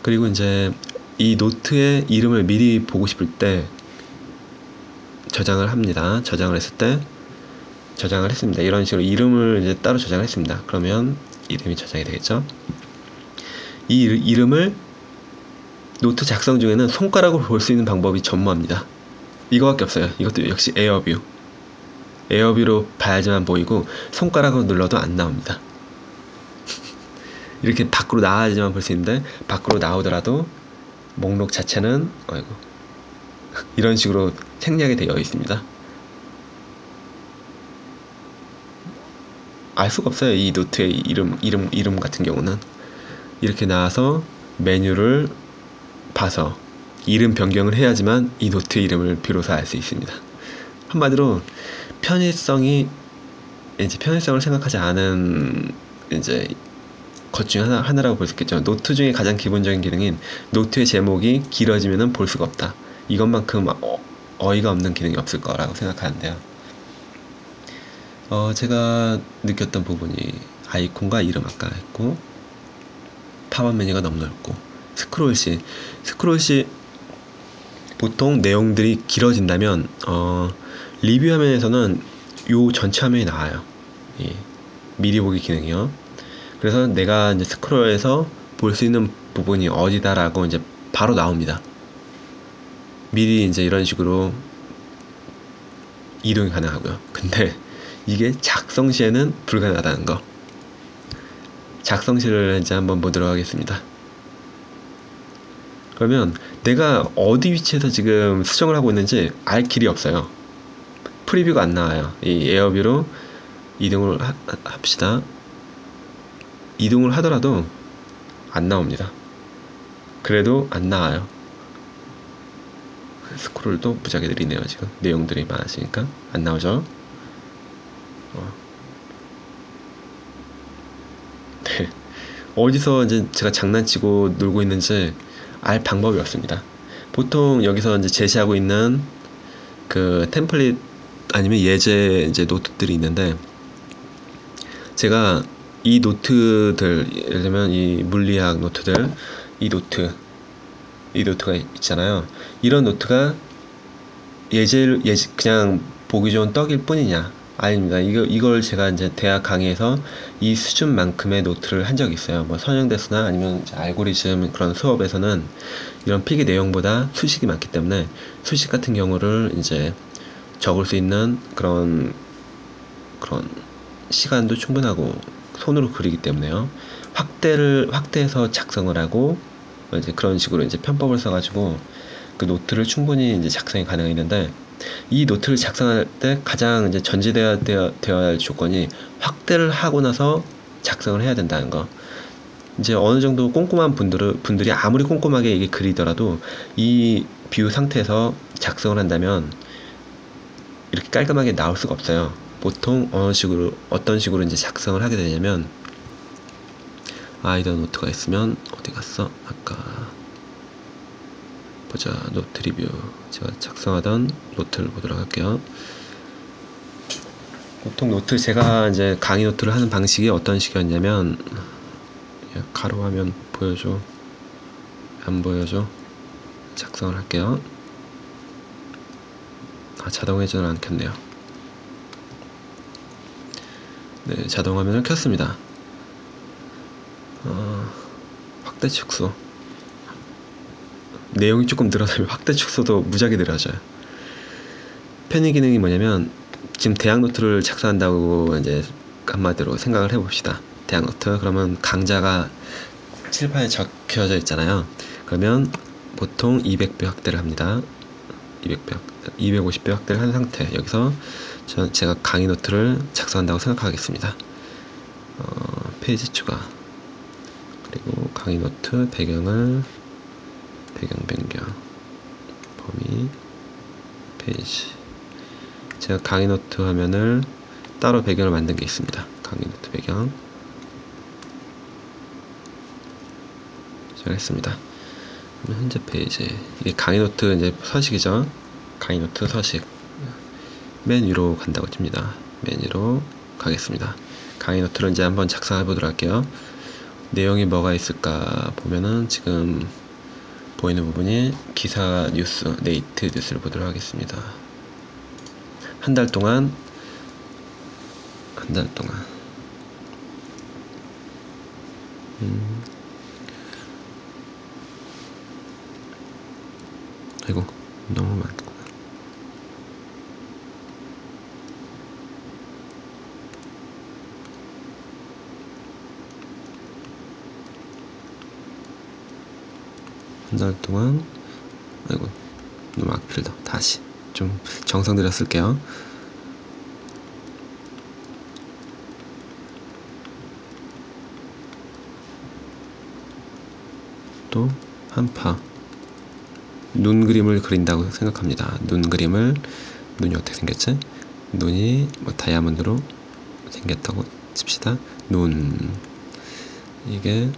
그리고 이제 이 노트의 이름을 미리 보고 싶을 때 저장을 합니다. 저장을 했을 때 저장을 했습니다. 이런 식으로 이름을 이제 따로 저장을 했습니다. 그러면 이름이 저장이 되겠죠. 이 이름을 노트 작성 중에는 손가락으로 볼 수 있는 방법이 전무합니다. 이거밖에 없어요. 이것도 역시 에어뷰. 에어뷰로 봐야지만 보이고 손가락으로 눌러도 안 나옵니다. 이렇게 밖으로 나와야지만 볼 수 있는데 밖으로 나오더라도 목록 자체는 이런 식으로 생략이 되어 있습니다. 알 수가 없어요. 이 노트의 이름 같은 경우는 이렇게 나와서 메뉴를 봐서 이름 변경을 해야지만 이 노트의 이름을 비로소 알 수 있습니다. 한마디로 편의성을 생각하지 않은 이제 것 중에 하나라고 볼 수 있겠죠. 노트 중에 가장 기본적인 기능인 노트의 제목이 길어지면 볼 수가 없다. 이것만큼 어이가 없는 기능이 없을 거라고 생각하는데요. 제가 느꼈던 부분이 아이콘과 이름 아까 했고 팝업 메뉴가 너무 넓고 스크롤시 보통 내용들이 길어진다면 리뷰 화면에서는 요 전체 화면이 나와요. 미리 보기 기능이요. 그래서 내가 이제 스크롤해서 볼 수 있는 부분이 어디다라고 이제 바로 나옵니다. 미리 이제 이런 식으로 이동이 가능하고요. 근데 이게 작성 시에는 불가능하다는 거. 작성 시를 이제 한번 보도록 하겠습니다. 그러면 내가 어디 위치에서 지금 수정을 하고 있는지 알 길이 없어요. 프리뷰가 안 나와요. 이 에어뷰로 이동을 합시다. 이동을 하더라도 안 나옵니다. 그래도 안 나와요. 스크롤도 무지하게 느리네요. 지금 내용들이 많아지니까 안 나오죠. 네. 어디서 이제 제가 장난치고 놀고 있는지 알 방법이 없습니다. 보통 여기서 이제 제시하고 있는 그 템플릿 아니면 예제 이제 노트들이 있는데 제가 이 노트들 예를 들면 이 물리학 노트들 이 노트가 있잖아요. 이런 노트가 그냥 보기 좋은 떡일 뿐이냐? 아닙니다. 이걸 제가 이제 대학 강의에서 이 수준만큼의 노트를 한 적이 있어요. 뭐 선형대수나 아니면 알고리즘 그런 수업에서는 이런 필기 내용보다 수식이 많기 때문에 수식 같은 경우를 이제 적을 수 있는 그런 시간도 충분하고 손으로 그리기 때문에요. 확대해서 작성을 하고 이제 그런 식으로 이제 편법을 써가지고 그 노트를 충분히 이제 작성이 가능했는데 이 노트를 작성할 때 가장 이제 전제되어야 할 조건이 확대를 하고 나서 작성을 해야 된다는 거. 이제 어느 정도 꼼꼼한 분들이 아무리 꼼꼼하게 이게 그리더라도 이 뷰 상태에서 작성을 한다면 이렇게 깔끔하게 나올 수가 없어요. 보통 어떤 식으로 이제 작성을 하게 되냐면 아이더 노트가 있으면 어디 갔어? 아까 보자. 노트 리뷰. 제가 작성하던 노트를 보도록 할게요. 보통 제가 이제 강의 노트를 하는 방식이 어떤 식이었냐면 가로 화면 보여줘. 안 보여줘. 작성을 할게요. 자동 회전을 안 켰네요. 네, 자동 화면을 켰습니다. 확대 축소. 내용이 조금 늘어나면 확대 축소도 무지하게 늘어져요. 편의 기능이 뭐냐면 지금 대학 노트를 작성한다고 이제 한마디로 생각을 해봅시다. 대학 노트 그러면 강좌가 칠판에 적혀져 있잖아요. 그러면 보통 200배 확대를 합니다. 250배 확대를 한 상태. 여기서 제가 강의 노트를 작성한다고 생각하겠습니다. 페이지 추가. 그리고 강의 노트 배경 변경, 범위, 페이지. 제가 강의 노트 화면을 따로 배경을 만든 게 있습니다. 강의 노트 배경 시작했습니다. 현재 페이지, 이게 강의 노트 이제 서식이죠. 강의 노트 서식 맨 위로 간다고 칩니다. 맨 위로 가겠습니다. 강의 노트를 이제 한번 작성해 보도록 할게요. 내용이 뭐가 있을까 보면은 지금 보이는 부분이 기사 뉴스, 네이트 뉴스를 보도록 하겠습니다. 한 달 동안 아이고 너무 많구나. 한 달 동안, 아이고 너무 악필다. 다시 좀 정성 들여 쓸게요. 또 한파, 눈 그림을 그린다고 생각합니다. 눈이 어떻게 생겼지? 눈이 뭐 다이아몬드로 생겼다고 칩시다. 이게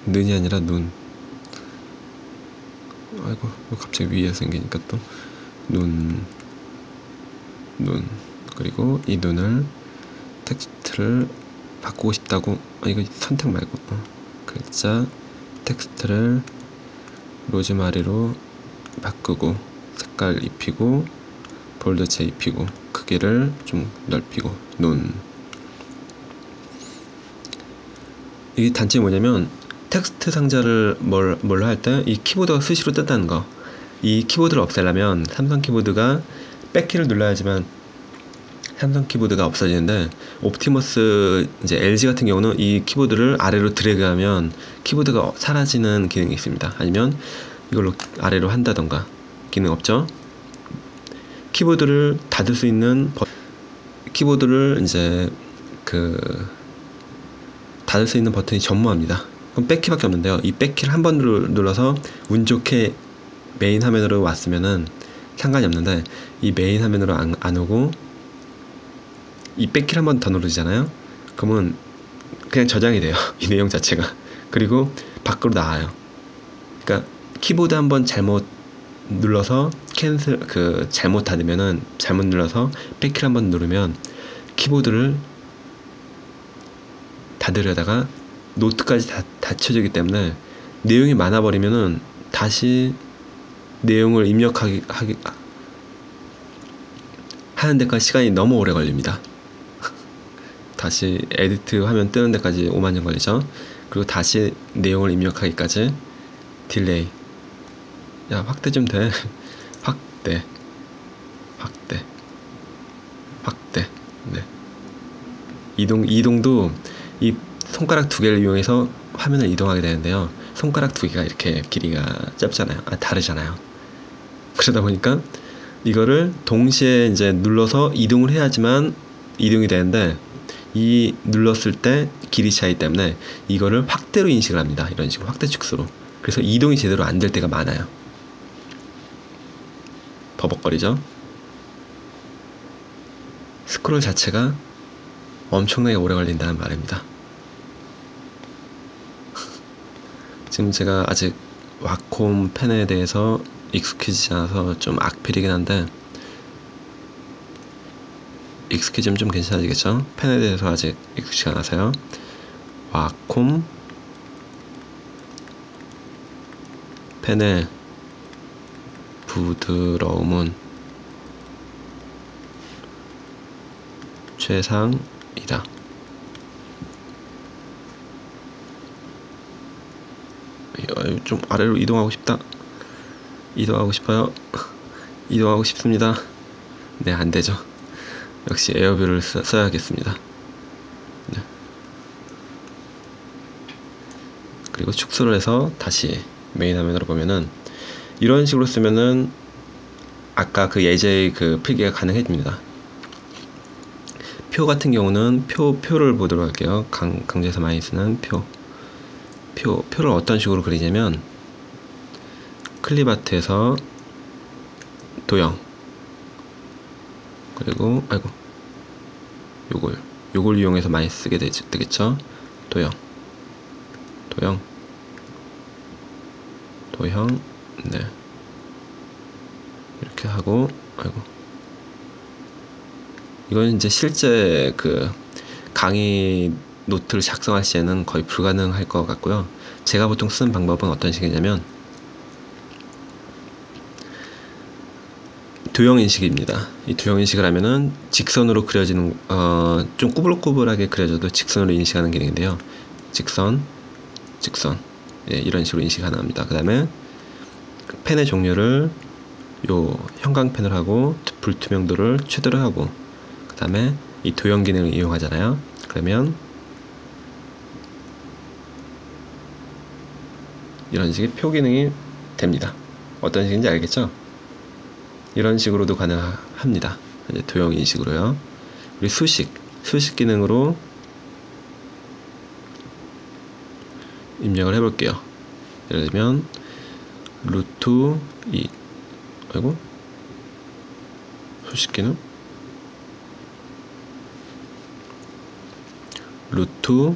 눈이 아니라 눈. 아이고 갑자기 위에 생기니까 또 눈. 그리고 이 눈을 텍스트를 바꾸고 싶다고. 이거 선택 말고 글자 텍스트를 로즈마리로 바꾸고, 색깔 입히고, 볼드체 입히고, 크기를 좀 넓히고. 이게 단점이 뭐냐면 텍스트 상자를 뭘로 할 때 이 키보드가 수시로 뜬다는 거. 이 키보드를 없애려면 삼성 키보드가 백키를 눌러야지만 삼성 키보드가 없어지는데, 옵티머스 이제 LG 같은 경우는 이 키보드를 아래로 드래그하면 키보드가 사라지는 기능이 있습니다. 아니면 이걸로 아래로 한다던가. 기능 없죠? 키보드를 닫을 수 있는 키보드를 이제 닫을 수 있는 버튼이 전무합니다. 그럼 백키밖에 없는데요. 이 백키를 한 번 눌러서 운 좋게 메인 화면으로 왔으면은 상관이 없는데, 이 메인 화면으로 안 오고 이 백키를 한 번 더 누르잖아요. 그러면 그냥 저장이 돼요. 이 내용 자체가. 그리고 밖으로 나와요. 그러니까 키보드 한 번 잘못 눌러서 잘못 닫으면은, 잘못 눌러서 백키를 한 번 누르면 키보드를 닫으려다가 노트까지 다 닫혀지기 때문에 내용이 많아버리면은 다시 내용을 입력하기 하는 데까지 시간이 너무 오래 걸립니다. 다시 에디트 화면 뜨는 데까지 5만 년 걸리죠. 그리고 다시 내용을 입력하기까지 딜레이. 야, 확대 좀 돼. 확대. 네. 이동도 이 손가락 두 개를 이용해서 화면을 이동하게 되는데요. 손가락 두 개가 이렇게 길이가 짧잖아요. 다르잖아요. 그러다 보니까 이거를 동시에 이제 눌러서 이동을 해야지만 이동이 되는데, 이 눌렀을 때 길이 차이 때문에 이거를 확대로 인식을 합니다. 이런 식으로 확대 축소로. 그래서 이동이 제대로 안 될 때가 많아요. 버벅거리죠. 스크롤 자체가 엄청나게 오래 걸린다는 말입니다. 지금 제가 아직 와콤 펜에 대해서 익숙해지지 않아서 좀 악필이긴 한데, 익숙해지면 좀 괜찮아지겠죠? 펜에 대해서 아직 익숙치 않아서요. 와콤 펜의 부드러움은 최상이다. 좀 아래로 이동하고 싶어요. 이동하고 싶습니다. 네, 안되죠. 역시 에어뷰를 써야겠습니다. 네. 그리고 축소를 해서 다시 메인 화면으로 보면은 이런 식으로 쓰면은 아까 그 예제의 그 필기가 가능해집니다. 표 같은 경우는 표를 보도록 할게요. 강좌에서 많이 쓰는 표를 어떤 식으로 그리냐면 클립아트에서 도형, 그리고 요걸 이용해서 많이 쓰게 되겠죠. 도형, 네, 이렇게 하고, 이건 이제 실제 그 강의 노트를 작성할 시에는 거의 불가능할 것 같고요. 제가 보통 쓰는 방법은 어떤 식이냐면 도형 인식입니다. 이 도형 인식을 하면은 직선으로 그려지는 좀 꾸불꾸불하게 그려져도 직선으로 인식하는 기능인데요. 직선, 예, 이런 식으로 인식 가능합니다. 그 다음에 펜의 종류를 요 형광펜을 하고 불투명도를 최대로 하고, 그 다음에 이 도형 기능을 이용하잖아요. 그러면 이런 식의 표 기능이 됩니다. 어떤 식인지 알겠죠? 이런 식으로도 가능합니다. 이제 도형 인식으로요. 그리고 수식 기능으로 입력을 해볼게요. 예를 들면 루트 2, 수식 기능 루트,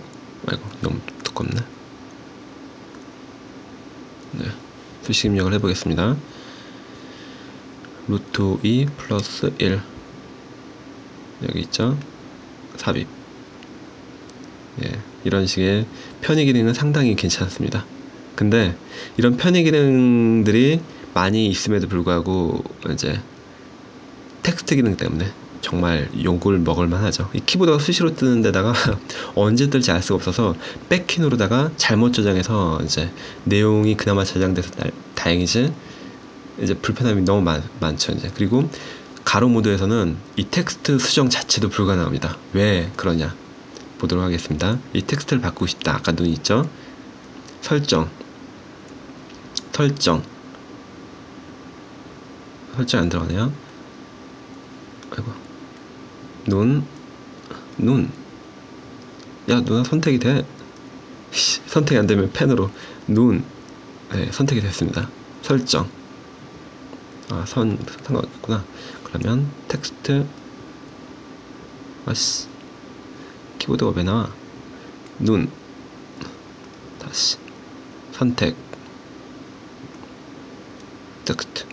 너무 두껍네. 네, 수식 입력을 해보겠습니다. 루트 2 플러스 1, 여기 있죠? 삽입. 예, 이런 식의 편의 기능은 상당히 괜찮습니다. 근데 이런 편의 기능들이 많이 있음에도 불구하고 이제 텍스트 기능 때문에 정말 욕을 먹을만 하죠. 이 키보드가 수시로 뜨는 데다가 언제 뜰지 알 수가 없어서 백키 누르다가 잘못 저장해서 이제 내용이 그나마 저장돼서 다행이지, 이제 불편함이 너무 많죠. 이제 그리고 가로 모드에서는 이 텍스트 수정 자체도 불가능합니다. 왜 그러냐 보도록 하겠습니다. 이 텍스트를 바꾸고 싶다. 아까 눈 있죠? 설정 안 들어가네요. 눈. 야, 누나 선택이 돼. 선택이 안 되면 펜으로 눈. 네, 선택이 됐습니다. 설정. 상관없구나. 그러면 텍스트. 키보드가 왜 나와? 눈. 다시. 선택. 텍스트.